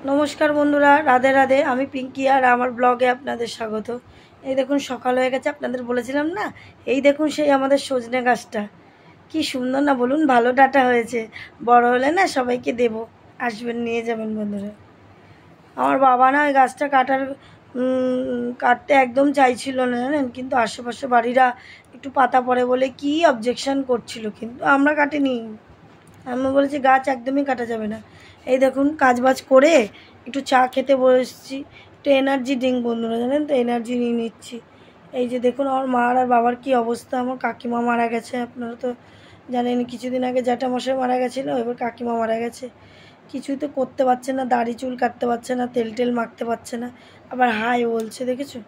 নমস্কার বন্ধুরা, রাধে রাধে। আমি পিঙ্কি আর আমার ব্লগে আপনাদের স্বাগত। এই দেখুন সকাল হয়ে গেছে, আপনাদের বলেছিলাম না। এই দেখুন সেই আমাদের সজনে গাছটা কি সুন্দর না বলুন, ভালো ডাটা হয়েছে। বড় হলে না সবাইকে দেব, আসবেন নিয়ে যাবেন বন্ধুরা। আমার বাবা না ওই গাছটা কাটতে একদম চাইছিল না জানেন, কিন্তু আশেপাশে বাড়িরা একটু পাতা পড়ে বলে কি অবজেকশন করছিল, কিন্তু আমরা কাটিনি। আমি বলেছি গাছ একদমই কাটা যাবে না। এই দেখুন কাজবাজ করে একটু চা খেতে বসেছি, একটু এনার্জি ড্রিঙ্ক বন্ধুরা জানেন তো, এনার্জি নিয়ে নিচ্ছি। এই যে দেখুন আমার মার আর বাবার কি অবস্থা। আমার কাকিমা মারা গেছে, আপনারা তো জানেন, কিছুদিন আগে জ্যাঠামশাই মারা গেছিলো, এবার কাকিমা মারা গেছে। কিছুই তো করতে পারছে না, দাড়ি চুল কাটতে পারছে না, তেল টেল মাখতে পারছে না, আবার হাই বলছে, দেখেছো?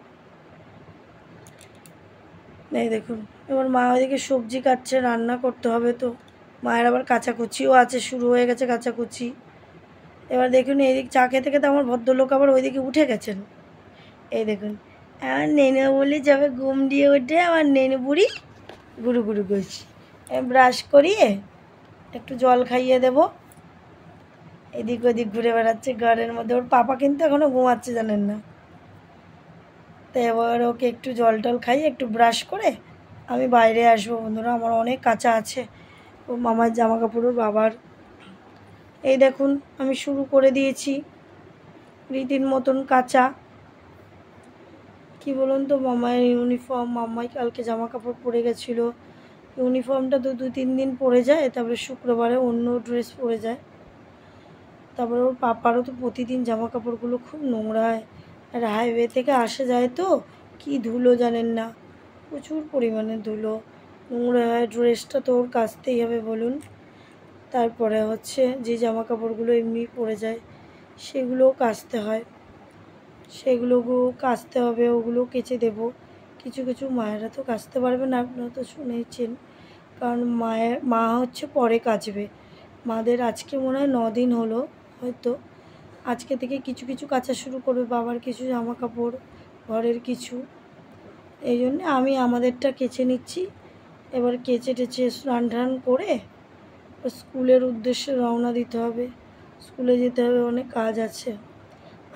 এই দেখুন এবার মা ওইদিকে সবজি কাটছে, রান্না করতে হবে তো। মায়ের আবার কাচাকুচিও আছে, শুরু হয়ে গেছে কাচাকুচি। এবার দেখুন এইদিকে চা খেতে খেতে আমার ভদ্রলোক আবার ওইদিকে উঠে গেছেন। এই দেখুন আমার নেনু বলে যাবে ঘুম দিয়ে উঠে আমার নেনু বুড়ি গুরু গুরু করছি। ব্রাশ করিয়ে একটু জল খাইয়ে দেব। এদিক ওদিক ঘুরে বেড়াচ্ছে ঘরের মধ্যে। ওর পাপা কিন্তু এখনও ঘুমাচ্ছে জানেন না। তো এবার ওকে একটু জল টল খাইয়ে একটু ব্রাশ করে আমি বাইরে আসবো বন্ধুরা। আমার অনেক কাঁচা আছে, ও মামার জামা কাপড়, ওর বাবার। এই দেখুন আমি শুরু করে দিয়েছি রীতির মতন কাঁচা। কি বলুন তো, মামায়ের ইউনিফর্ম, মাম্মাই কালকে জামা কাপড় পরে গেছিলো। ইউনিফর্মটা তো 2-3 দিন পরে যায়, তারপরে শুক্রবারে অন্য ড্রেস পরে যায়। তারপরে ওর পাপারও তো প্রতিদিন জামা কাপড়গুলো খুব নোংরা হয়, আর হাইওয়ে থেকে আসে যায় তো কি ধুলো জানেন না, প্রচুর পরিমাণে ধুলো, নোংরা হয়। ড্রেসটা তো ওর কাচতেই হবে বলুন। তারপরে হচ্ছে যে জামা কাপড়গুলো এমনি পরে যায় সেগুলোও কাচতে হয়, সেগুলো কাচতে হবে, ওগুলো কেচে দেব। কিছু কিছু মায়েরা তো কাচতে পারবে না, আপনারা তো শুনেছেন, কারণ মা হচ্ছে পরে কাচবে। মাদের আজকে মনে হয় 9 দিন হলো হয়তো, আজকে থেকে কিছু কিছু কাচা শুরু করবে। বাবার কিছু জামা কাপড়, ঘরের কিছু। এই জন্য আমি আমাদেরটা কেচে নিচ্ছি। এবার কেচে টেচে স্নান টান করে স্কুলের উদ্দেশ্যে রওনা দিতে হবে। স্কুলে যেতে হবে, অনেক কাজ আছে।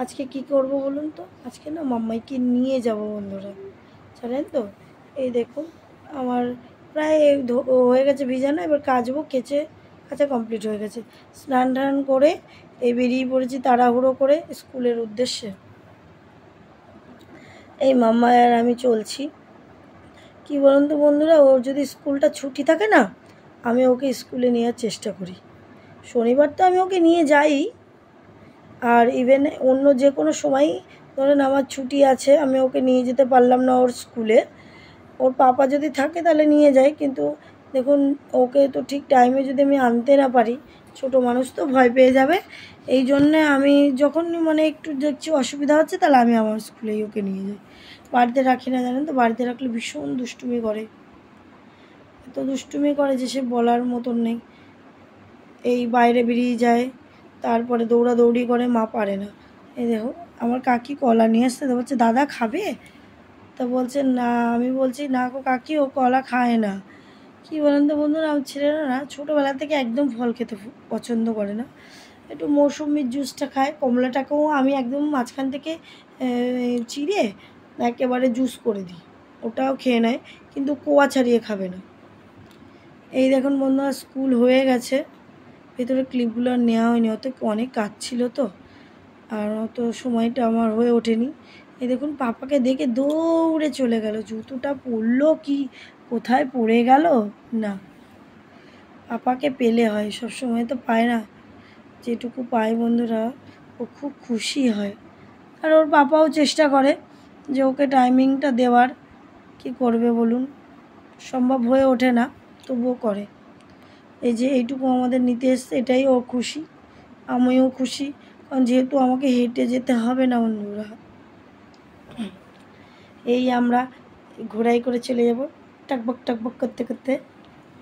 আজকে কি করব বলুন তো, আজকে না মাম্মাইকে নিয়ে যাব বন্ধুরা, জানেন তো। এই দেখুন আমার প্রায় হয়ে গেছে ভিজানো, এবার কাচবো। কাচা কমপ্লিট হয়ে গেছে। স্নান টান করে এই বেরিয়ে পড়েছি তাড়াহুড়ো করে স্কুলের উদ্দেশ্যে। এই মাম্মা আর আমি চলছি। কি বলুন তো বন্ধুরা, ওর যদি স্কুলটা ছুটি থাকে না, আমি ওকে স্কুলে নেওয়ার চেষ্টা করি। শনিবার তো আমি ওকে নিয়ে যাই, আর ইভেন অন্য যে কোনো সময় ধরেন আমার ছুটি আছে, আমি ওকে নিয়ে যেতে পারলাম না ওর স্কুলে, ওর পাপা যদি থাকে তাহলে নিয়ে যায়। কিন্তু দেখুন ওকে তো ঠিক টাইমে যদি আমি আনতে না পারি, ছোটো মানুষ তো ভয় পেয়ে যাবে। এই জন্যে আমি যখন মানে একটু দেখছি অসুবিধা হচ্ছে, তাহলে আমি আমার স্কুলেই ওকে নিয়ে যাই। বাড়িতে রাখি না জানেন তো, বাড়িতে রাখলে ভীষণ দুষ্টুমি করে, এত দুষ্টুমি করে যে সে বলার মতন নেই। এই বাইরে বেরিয়ে যায়, তারপরে দৌড়াদৌড়ি করে, মা পারে না। এই দেখো আমার কাকি কলা নিয়ে আসতে, তো বলছে দাদা খাবে, তা বলছে না। আমি বলছি না গো কাকি, ও কলা খায় না। কি বলেন তো বন্ধুরা, আমার ছেলেরা না ছোটোবেলা থেকে একদম ফল খেতে পছন্দ করে না। একটু মৌসুমির জুসটা খায়, কমলাটাকেও আমি একদম মাঝখান থেকে চিড়ে একেবারে জুস করে দিই, ওটাও খেয়ে নেয়, কিন্তু কোয়া ছাড়িয়ে খাবে না। এই দেখুন বন্ধুরা স্কুল হয়ে গেছে, ভেতরে ক্লিপগুলো আর নেওয়া হয়নি, অত অনেক কাজ ছিল তো, আর অত সময়টা আমার হয়ে ওঠেনি। এই দেখুন পাপাকে দেখে দৌড়ে চলে গেল, জুতোটা পরলো কি কোথায় পড়ে গেল না। পাপাকে পেলে হয়, সব সময় তো পায় না, যেটুকু পায় বন্ধুরা ও খুব খুশি হয়। আর ওর পাপাও চেষ্টা করে যে ওকে টাইমিংটা দেওয়ার। কি করবে বলুন, সম্ভব হয়ে ওঠে না, তবুও করে। এই যে এইটুকু আমাদের নিতে এসছে, এটাই ও খুশি, আমিও খুশি, কারণ যেহেতু আমাকে হেঁটে যেতে হবে না বন্ধুরা। এই আমরা ঘোড়াই করে চলে যাব টাকবক টাকবক করতে করতে।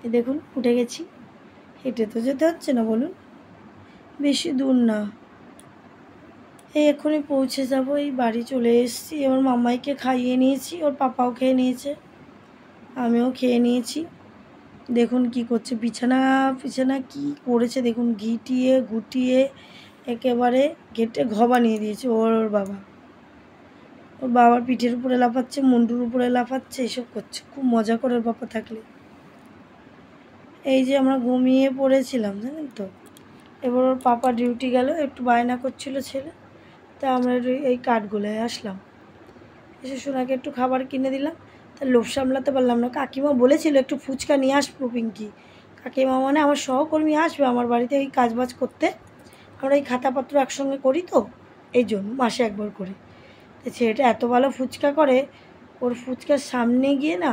এই দেখুন উঠে গেছি, হেঁটে তো যেতে হচ্ছে না বলুন, বেশি দূর না। এই এক্ষুনি পৌঁছে যাব, এই বাড়ি চলে এসেছি। এবার মাম্মাইকে খাইয়ে নিয়েছি, ওর পাপাও খেয়ে নিয়েছে, আমিও খেয়ে নিয়েছি। দেখুন কি করছে, বিছানা কি করেছে দেখুন, ঘিটিয়ে গুটিয়ে একেবারে ঘেটে বানিয়ে দিয়েছে ওর বাবা। ওর বাবার পিঠের উপরে লাফাচ্ছে, মুন্ডুর উপরে লাফাচ্ছে, এসব করছে। খুব মজা করে ওর বাবা থাকলে। এই যে আমরা ঘুমিয়ে পড়েছিলাম জানেন তো। এবার ওর পাপা ডিউটি গেল, একটু বায়না করছিল ছেলে, তা আমরা এই কাঠগোলায় আসলাম। এসে সোনাকে একটু খাবার কিনে দিলাম। তা লোভ সামলাতে পারলাম না। কাকিমা বলেছিল একটু ফুচকা নিয়ে আসবো পিঙ্কি। কাকিমা মানে আমার সহকর্মী আসবে আমার বাড়িতে এই কাজবাজ করতে। আমরা এই খাতাপত্র একসঙ্গে করি তো, এই জন্য মাসে একবার করি। তো ছেলেটা এত ভালো ফুচকা করে, ওর ফুচকার সামনে গিয়ে না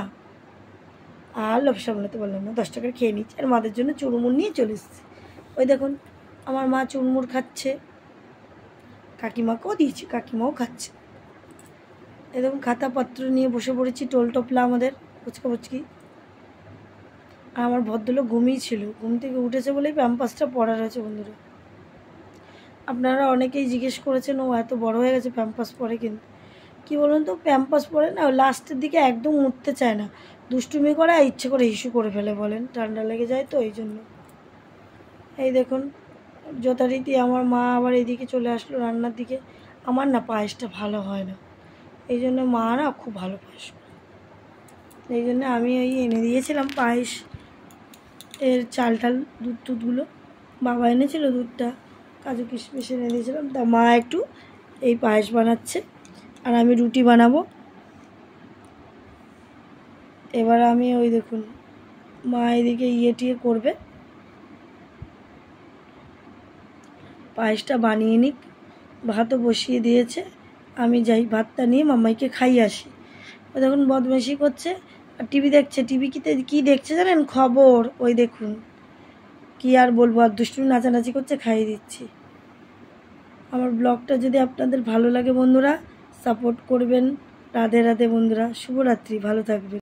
আর লোভ সামলাতে পারলাম না, 10 টাকার খেয়ে নিচ্ছি। আর মাদের জন্য চুরমুর নিয়ে চলে এসেছি। ওই দেখুন আমার মা চুরমুর খাচ্ছে, কাকিমাকেও দিয়েছি, কাকিমাও খাচ্ছে। এরকম খাতাপত্র নিয়ে বসে পড়েছি, টোল টোপলা আমাদের ফুচকা ফুচকি। আর আমার ভদ্রলোক ঘুমিয়েছিল, ঘুম থেকে উঠেছে বলেই প্যাম্পাসটা পড়া রয়েছে বন্ধুরা। আপনারা অনেকেই জিজ্ঞেস করেছেন ও এত বড় হয়ে গেছে প্যাম্পাস পরে, কিন্তু কী বলুন তো, প্যাম্পাস পরে না লাস্টের দিকে একদম উঠতে চায় না, দুষ্টুমি করে আর ইচ্ছে করে হিসু করে ফেলে, বলেন ঠান্ডা লেগে যায় তো এই জন্য। এই দেখুন যথারীতি আমার মা আবার এইদিকে চলে আসলো রান্নার দিকে। আমার না পায়েসটা ভালো হয় না, এই জন্য মা না খুব ভালো পায়েস করে, এই জন্য আমি ওই এনে দিয়েছিলাম পায়েস এর চাল টাল দুধ টুধগুলো। বাবা এনেছিল দুধটা, কাজু কিশমিশ এনে দিয়েছিলাম। তা মা একটু এই পায়েস বানাচ্ছে আর আমি রুটি বানাবো। এবার আমি ওই দেখুন মা এদিকে টিয়ে করবে, পায়েসটা বানিয়ে নিক। ভাতও বসিয়ে দিয়েছে, আমি যাই ভাতটা নিয়ে মাম্মাইকে খাইয়ে আসি। ও দেখুন বদমাইশি করছে আর টিভি দেখছে। টিভি কী দেখছে জানেন? খবর। ওই দেখুন কি আর বলবো, আর দুষ্টুমি নাচানাচি করছে, খাইয়ে দিচ্ছি। আমার ব্লগটা যদি আপনাদের ভালো লাগে বন্ধুরা সাপোর্ট করবেন। রাধে রাধে বন্ধুরা, শুভরাত্রি, ভালো থাকবেন।